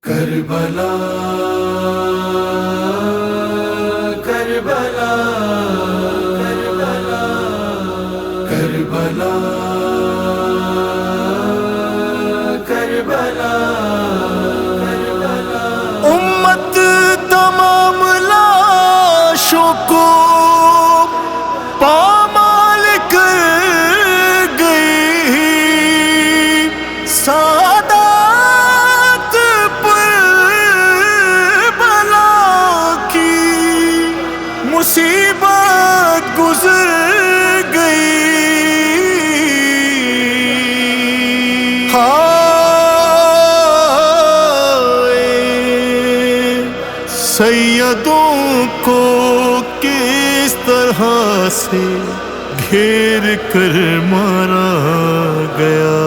کربلا کربلا کربلا کربلا کربلا کربلا امت تمام لاشوں کو پامال کر گئی، سادات پر بلا کی مصیبت گزر گئی۔ سیدوں کو کس طرح سے گھیر کر مارا گیا،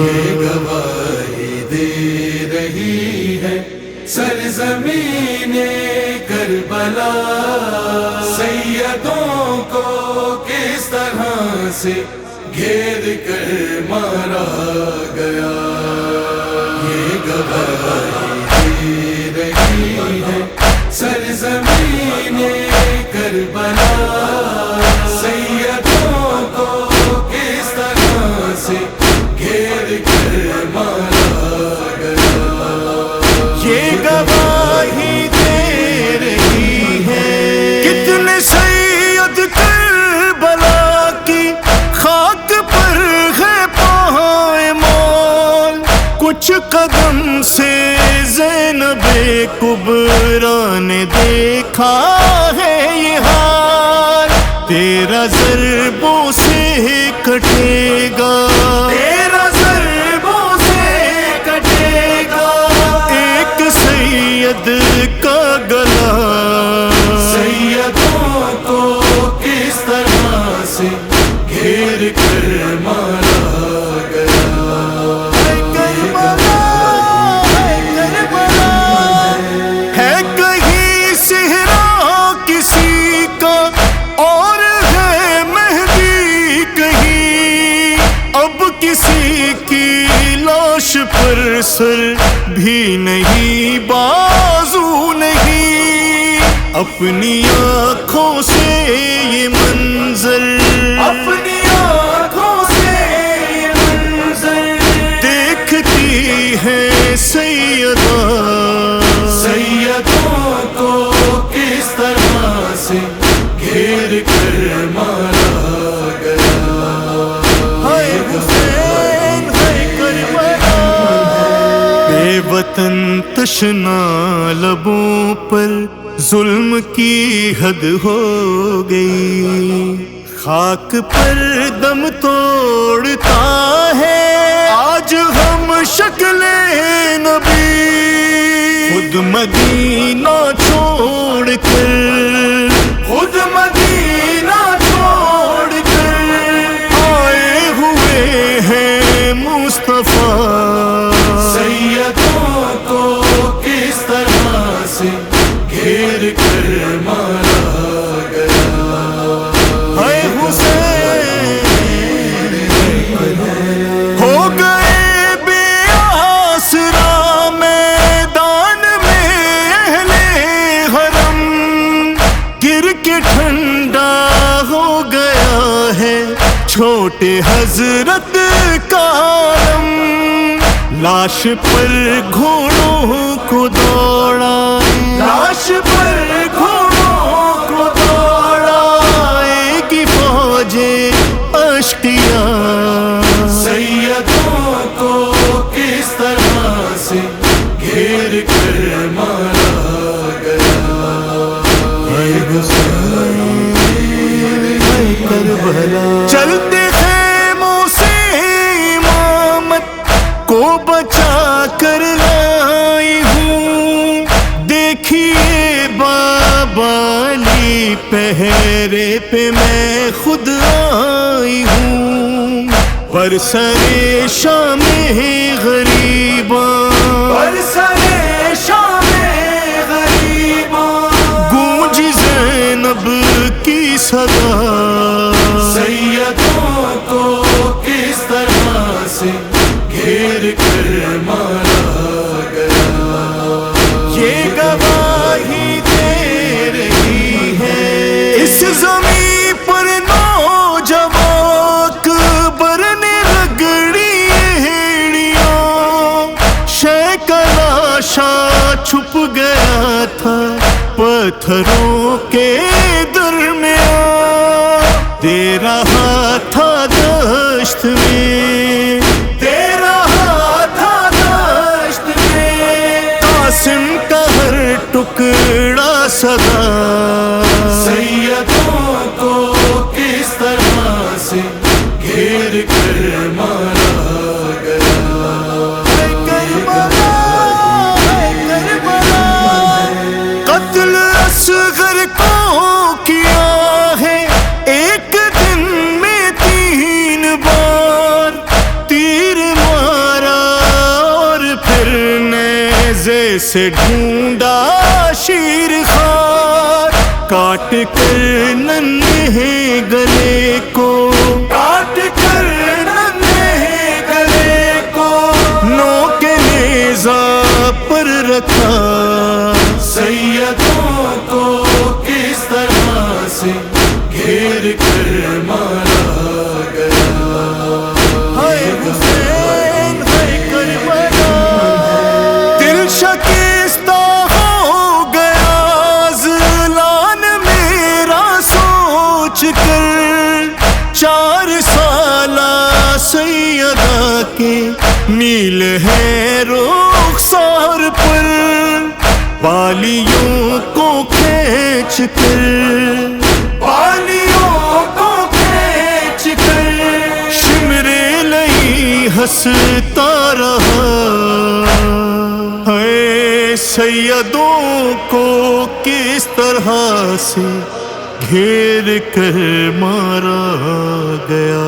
یہ گواہی دے رہی ہے سرزمین کربلا، سیدوں کو کس طرح سے گھیر کر مارا گیا۔ یہ گواہی دے رہی ہے سرزمین کربلا، سیدوں کو کس طرح سے گھیر کر مارا گیا۔ یہ گواہی دے رہی ہے کتنے سید کربلا کی خاک پر ہے پائمال، کچھ قدم سے زینب کبریٰ نے دیکھا ہے یہ حال، تیرا ضربوں سے کٹے گا، تیرا ضربوں سے کٹے گا ایک سید کا گلا، سیدوں کو کس طرح سے گھیر کر مارا گیا۔ ہے کہیں صحرا کسی کا اور ہے مہدی کہیں، اب کسی کی لاش پر سر بھی نہیں، بازو نہیں، اپنی آنکھوں سے یہ منظر، اپنی آنکھوں سے یہ منظر دیکھتی ہے سیدہ، سیدوں کو کس طرح سے گھیر کر مارا گیا۔ ہائے حسین ہائے کربلا، بے وطن تشنا لبوں پر ظلم کی حد ہو گئی، خاک پر دم توڑتا ہے آج ہم شکل نبی، خود مدینہ چھوڑ کر، خود مدینہ چھوڑ کر آئے ہوئے ہیں مصطفیٰ، سیدوں کو کس طرح سے گھیر کر مارا گیا۔ اے حسین ہو گئے بے آسرا میدان میں اہل حرم، گر کے ٹھنڈا ہو گیا ہے چھوٹے حضرت کا علم، لاش پر گھوڑوں کو دوڑا، لاش پر گھوڑوں کو دوڑائے گی فوجیں اشقیاء، سیدوں کو کس طرح سے گھیر کر مارا گیا۔ اے حسین اے کربلا، چلتے خیموں سے امامت کو بچا کر لائی ہوں، دیکھیے بابا علی پہرے پہ میں خود آئی ہوں، برسر شام غریباں، برسر شام غریباں گونج زینب کی صدا، سیدوں کو کس طرح سے گھیر کر مارا گیا۔ پتھروں کے درمیان دے رہا تھا دشت میں، دے رہا تھا دشت میں، قاسم کا ہر ٹکڑا صدا سیدوں کو کس طرح سے گھیر کر مارا گیا، قتل اصغر کو کیا ہے ایک دن میں 3 بار، تیر مارا اور پھر نیزے سے ڈھونڈا شیر خوار، کاٹ کر ننھے گلے کو، کاٹ کر ننھے گلے کو نوک نیزہ پر رکھا، سیدوں کو کس طرح سے گھیر کر مارا گیا، ہائے حسین ہائے کربلا، دل شکستہ ہو گیا ضلان میرا سوچ کر، 4 سالہ سیدہ کے نیل ہے رخسار پر، بالیوں کو کھینچ کر، بالیوں کو کھینچ کر شمر لئی ہنستا رہا، ہے سیدوں کو کس طرح سے گھیر کر مارا گیا۔